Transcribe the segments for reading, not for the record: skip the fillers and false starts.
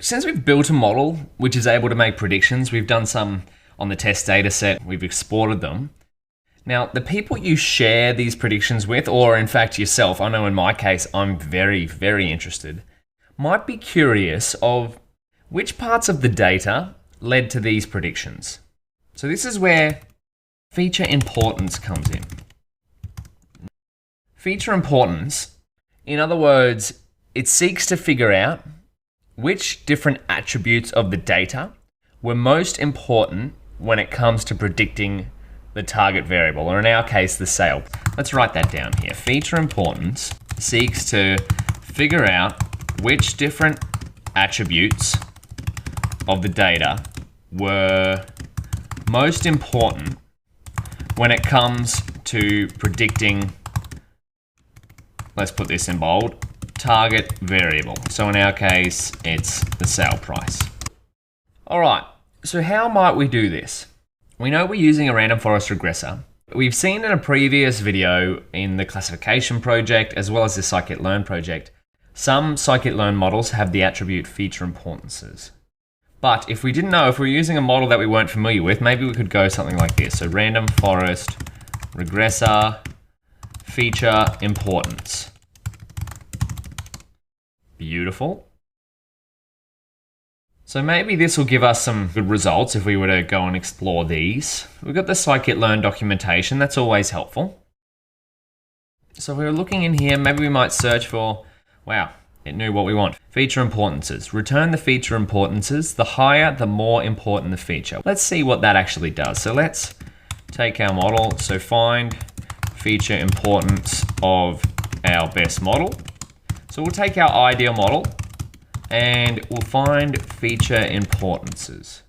since we've built a model which is able to make predictions, we've done some on the test data set, we've exported them. Now, the people you share these predictions with, or in fact yourself, I know in my case, I'm very, very interested, might be curious of which parts of the data led to these predictions. So this is where feature importance comes in. Feature importance, in other words, it seeks to figure out which different attributes of the data were most important when it comes to predicting the target variable, or in our case, the sale. Let's write that down here. Feature importance seeks to figure out which different attributes of the data were most important when it comes to predicting, let's put this in bold, target variable. So in our case, it's the sale price. All right, so how might we do this? We know we're using a random forest regressor. We've seen in a previous video in the classification project, as well as the scikit-learn project, some scikit-learn models have the attribute feature importances. But if we didn't know, if we're using a model that we weren't familiar with, maybe we could go something like this. So random forest regressor feature importance. Beautiful. So maybe this will give us some good results if we were to go and explore these. We've got the scikit-learn documentation, that's always helpful. So if we were looking in here, maybe we might search for, wow, it knew what we want. Feature importances. Return the feature importances. The higher, the more important the feature. Let's see what that actually does. So let's take our model. So find feature importance of our best model. So we'll take our ideal model and we'll find feature importances.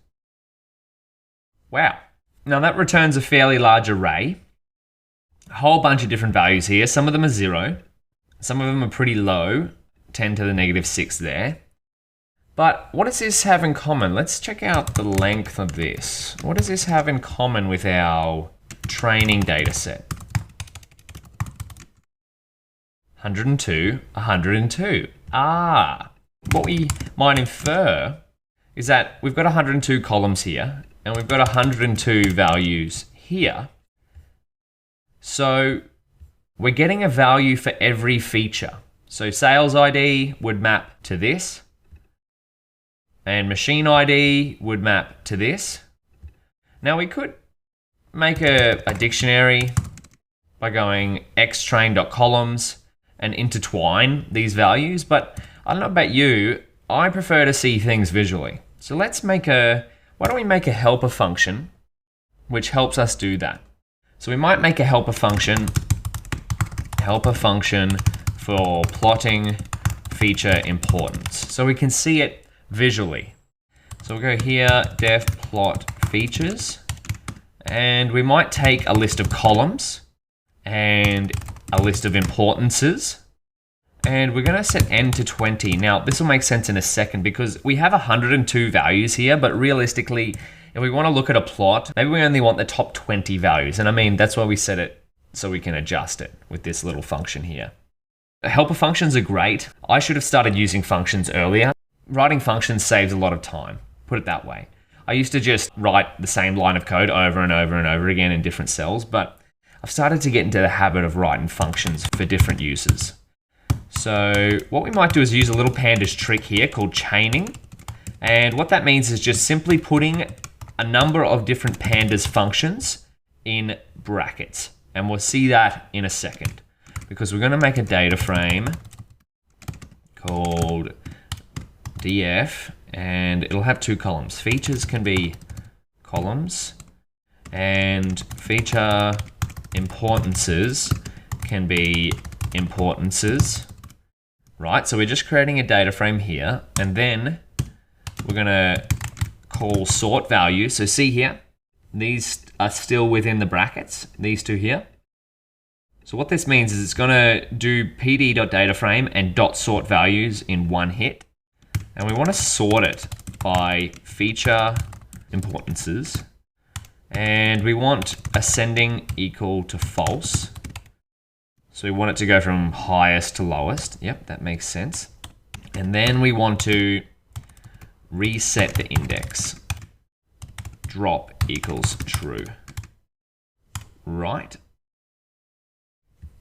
Wow. Now that returns a fairly large array. A whole bunch of different values here. Some of them are 0. Some of them are pretty low, 10 to the negative 6 there. But what does this have in common? Let's check out the length of this. What does this have in common with our training data set? 102, 102. What we might infer is that we've got 102 columns here and we've got 102 values here. So we're getting a value for every feature. So sales ID would map to this and machine ID would map to this. Now we could make a dictionary by going xtrain.columns and intertwine these values, but I don't know about you, I prefer to see things visually. So let's why don't we make a helper function which helps us do that. So we might make a helper function for plotting feature importance. So we can see it visually. So we'll go here, def plot features, and we might take a list of columns and a list of importances. And we're going to set n to 20. Now, this will make sense in a second because we have 102 values here, but realistically, if we want to look at a plot, maybe we only want the top 20 values. And I mean, that's why we set it so we can adjust it with this little function here. Helper functions are great. I should have started using functions earlier. Writing functions saves a lot of time, put it that way. I used to just write the same line of code over and over and over again in different cells, but I've started to get into the habit of writing functions for different uses. So what we might do is use a little pandas trick here called chaining. And what that means is just simply putting a number of different pandas functions in brackets. And we'll see that in a second because we're going to make a data frame called df and it'll have 2 columns. Features can be columns and feature importances can be importances. Right, so we're just creating a data frame here, and then we're going to call sort value. So see here, these are still within the brackets, these two here. So what this means is it's going to do pd.dataframe and .sort values in one hit. And we want to sort it by feature importances. And we want ascending equal to false. So we want it to go from highest to lowest. Yep, that makes sense. And then we want to reset the index. Drop equals true. Right.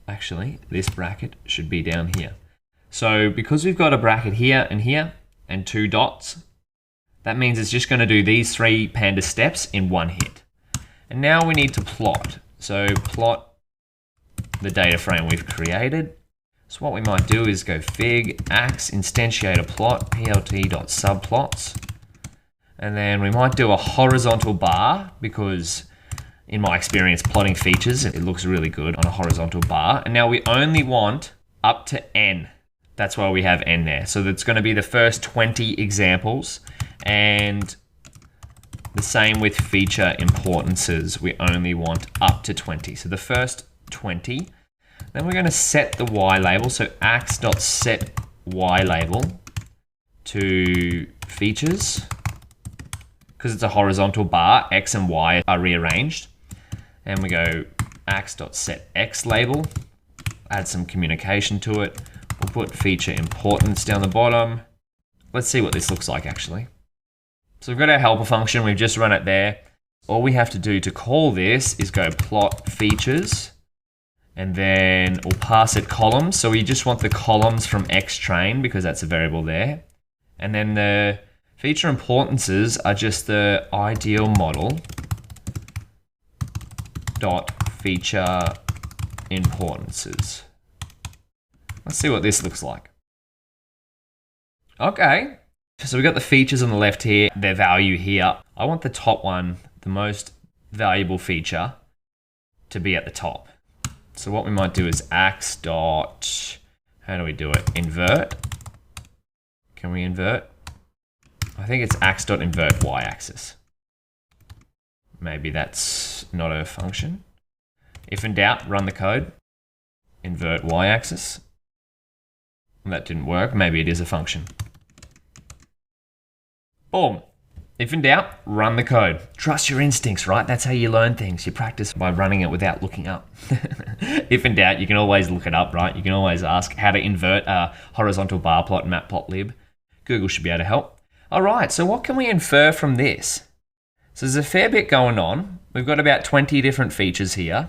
Actually, this bracket should be down here. So because we've got a bracket here and 2 dots, that means it's just going to do these 3 pandas steps in one hit. And now we need to plot. So plot the data frame we've created. So what we might do is go fig ax instantiate a plot plt.subplots, and then we might do a horizontal bar because in my experience plotting features, it looks really good on a horizontal bar. And now we only want up to n. That's why we have n there. So that's going to be the first 20 examples, and the same with feature importances. We only want up to 20. So the first 20. Then we're going to set the y label. So ax.set y label to features. Because it's a horizontal bar, x and y are rearranged. And we go ax.set x label. Add some communication to it. We'll put feature importance down the bottom. Let's see what this looks like actually. So we've got our helper function. We've just run it there. All we have to do to call this is go plot features. And then we'll pass it columns. So we just want the columns from xtrain because that's a variable there. And then the feature importances are just the ideal model dot feature importances. Let's see what this looks like. Okay. So we've got the features on the left here, their value here. I want the top one, the most valuable feature, to be at the top. So what we might do is ax dot, how do we do it? Invert. Can we invert? I think it's ax dot invert y-axis. Maybe that's not a function. If in doubt, run the code. Invert y-axis. That didn't work. Maybe it is a function. Boom. If in doubt, run the code. Trust your instincts, right? That's how you learn things. You practice by running it without looking up. If in doubt, you can always look it up, right? You can always ask how to invert a horizontal bar plot in matplotlib. Google should be able to help. All right, so what can we infer from this? So there's a fair bit going on. We've got about 20 different features here.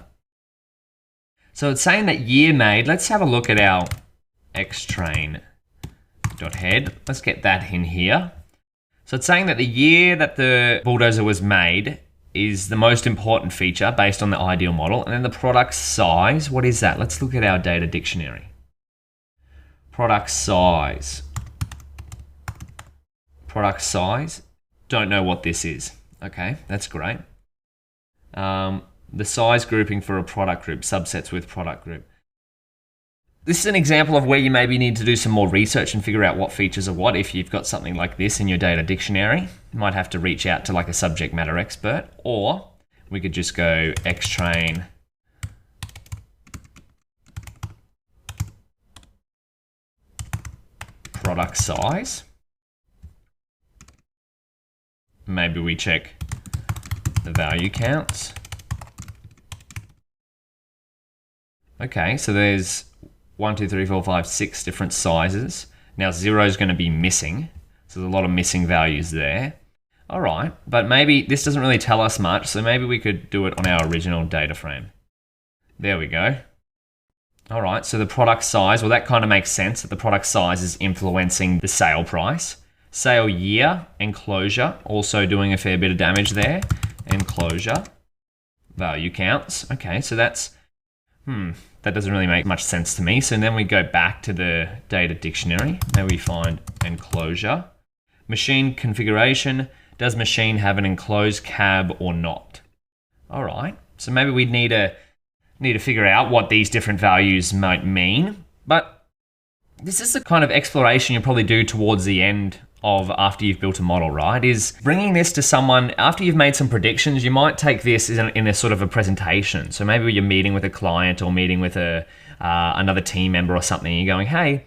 So it's saying that year made. Let's have a look at our xtrain.head. Let's get that in here. So it's saying that the year that the bulldozer was made is the most important feature based on the ideal model. And then the product size, what is that? Let's look at our data dictionary. Product size. Product size. Don't know what this is. Okay, that's great. The size grouping for a product group, subsets with product group. This is an example of where you maybe need to do some more research and figure out what features are what. If you've got something like this in your data dictionary, you might have to reach out to like a subject matter expert, or we could just go xtrain product size. Maybe we check the value counts. Okay, so there's 1, 2, 3, 4, 5, 6 different sizes. Now 0 is going to be missing. So there's a lot of missing values there. All right, but maybe this doesn't really tell us much. So maybe we could do it on our original data frame. There we go. All right, so the product size, well, that kind of makes sense that the product size is influencing the sale price. Sale year, enclosure, also doing a fair bit of damage there. Enclosure, value counts. Okay, so that's, that doesn't really make much sense to me. So then we go back to the data dictionary. Maybe we find enclosure. Machine configuration. Does machine have an enclosed cab or not? All right. So maybe we need to figure out what these different values might mean. But this is the kind of exploration you'll probably do towards the end of after you've built a model, right? Is bringing this to someone after you've made some predictions. You might take this in a sort of a presentation. So maybe you're meeting with a client or meeting with another team member or something. You're going, hey,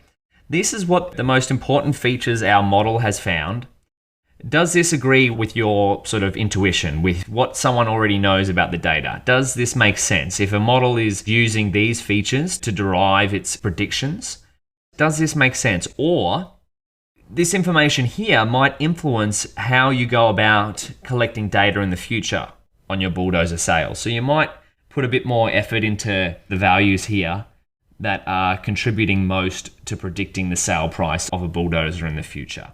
this is what the most important features our model has found. Does this agree with your sort of intuition, with what someone already knows about the data? Does this make sense? If a model is using these features to derive its predictions, does this make sense? Or this information here might influence how you go about collecting data in the future on your bulldozer sales. So you might put a bit more effort into the values here that are contributing most to predicting the sale price of a bulldozer in the future.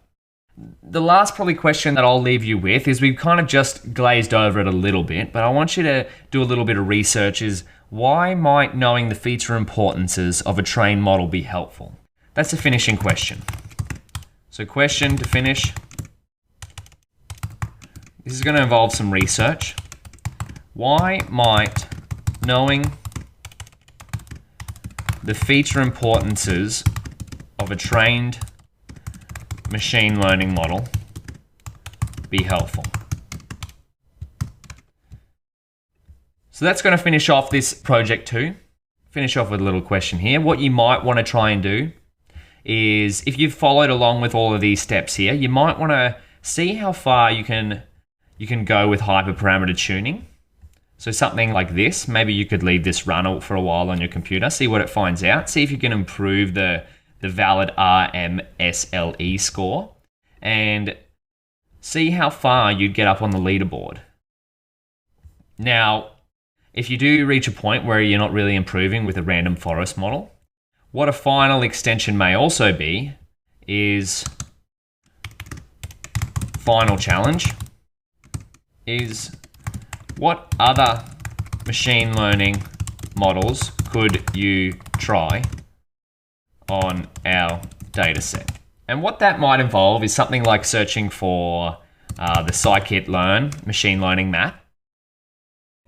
The last probably question that I'll leave you with is we've kind of just glazed over it a little bit, but I want you to do a little bit of research is why might knowing the feature importances of a trained model be helpful? That's a finishing question. So question to finish. This is going to involve some research. Why might knowing the feature importances of a trained machine learning model be helpful? So that's going to finish off this project 2. Finish off with a little question here. What you might want to try and do is, if you've followed along with all of these steps here, you might want to see how far you can go with hyperparameter tuning. So something like this, maybe you could leave this run for a while on your computer, see what it finds out, see if you can improve the valid RMSLE score, and see how far you'd get up on the leaderboard. Now, if you do reach a point where you're not really improving with a random forest model, what a final extension may also be is final challenge is what other machine learning models could you try on our data set? And what that might involve is something like searching for the scikit-learn machine learning map.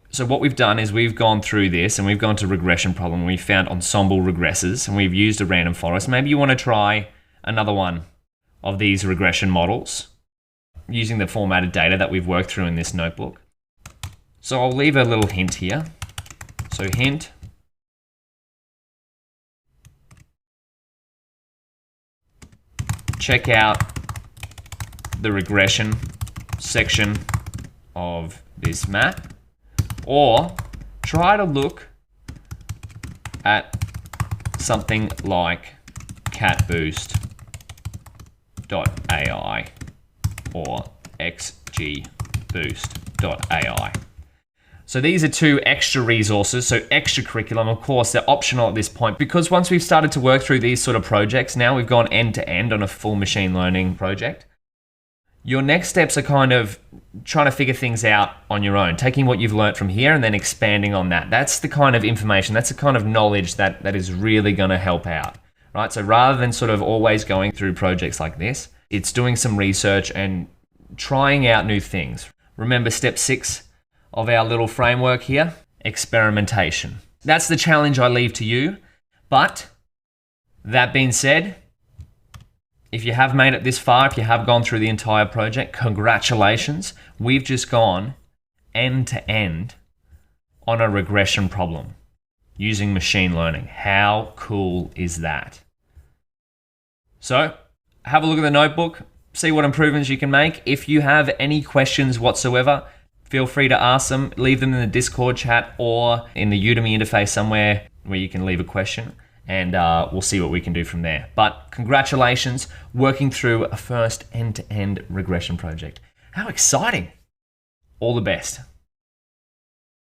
So what we've done is we've gone through this and we've gone to regression problem. We found ensemble regressors and we've used a random forest. Maybe you want to try another one of these regression models using the formatted data that we've worked through in this notebook. So I'll leave a little hint here. So hint, check out the regression section of this map, or try to look at something like catboost.ai or xgboost.ai. So these are 2 extra resources, so extra curriculum. Of course, they're optional at this point because once we've started to work through these sort of projects, now we've gone end to end on a full machine learning project. Your next steps are kind of trying to figure things out on your own, taking what you've learned from here and then expanding on that. That's the kind of information, that's the kind of knowledge that is really going to help out, right? So rather than sort of always going through projects like this, it's doing some research and trying out new things. Remember step 6 of our little framework here, experimentation. That's the challenge I leave to you. But that being said, if you have made it this far, if you have gone through the entire project, congratulations. We've just gone end to end on a regression problem using machine learning. How cool is that? So have a look at the notebook, see what improvements you can make. If you have any questions whatsoever, feel free to ask them, leave them in the Discord chat or in the Udemy interface somewhere where you can leave a question, and we'll see what we can do from there. But congratulations, working through a first end-to-end regression project. How exciting. All the best.